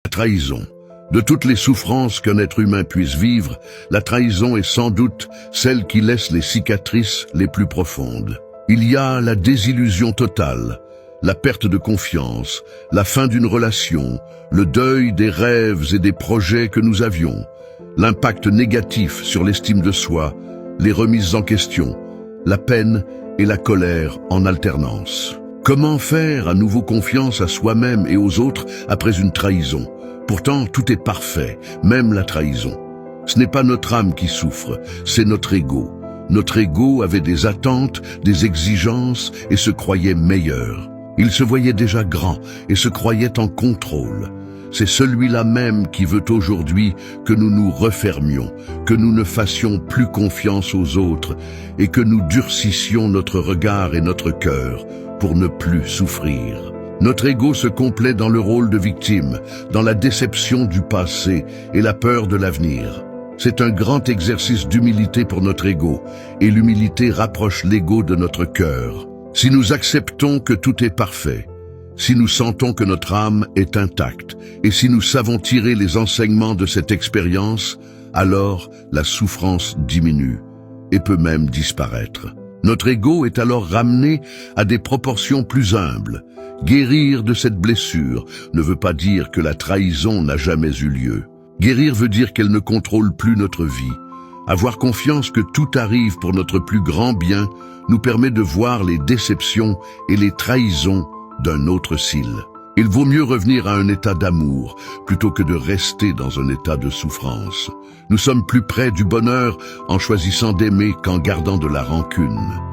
La trahison. De toutes les souffrances qu'un être humain puisse vivre, la trahison est sans doute celle qui laisse les cicatrices les plus profondes. Il y a la désillusion totale, la perte de confiance, la fin d'une relation, le deuil des rêves et des projets que nous avions, l'impact négatif sur l'estime de soi, les remises en question, la peine et la colère en alternance. Comment faire à nouveau confiance à soi-même et aux autres après une trahison? Pourtant, tout est parfait, même la trahison. Ce n'est pas notre âme qui souffre, c'est notre ego. Notre ego avait des attentes, des exigences et se croyait meilleur. Il se voyait déjà grand et se croyait en contrôle. C'est celui-là même qui veut aujourd'hui que nous nous refermions, que nous ne fassions plus confiance aux autres et que nous durcissions notre regard et notre cœur pour ne plus souffrir. Notre ego se complaît dans le rôle de victime, dans la déception du passé et la peur de l'avenir. C'est un grand exercice d'humilité pour notre ego, et l'humilité rapproche l'ego de notre cœur. Si nous acceptons que tout est parfait, si nous sentons que notre âme est intacte, et si nous savons tirer les enseignements de cette expérience, alors la souffrance diminue et peut même disparaître. Notre ego est alors ramené à des proportions plus humbles. Guérir de cette blessure ne veut pas dire que la trahison n'a jamais eu lieu. Guérir veut dire qu'elle ne contrôle plus notre vie. Avoir confiance que tout arrive pour notre plus grand bien nous permet de voir les déceptions et les trahisons d'un autre cil. Il vaut mieux revenir à un état d'amour plutôt que de rester dans un état de souffrance. Nous sommes plus près du bonheur en choisissant d'aimer qu'en gardant de la rancune.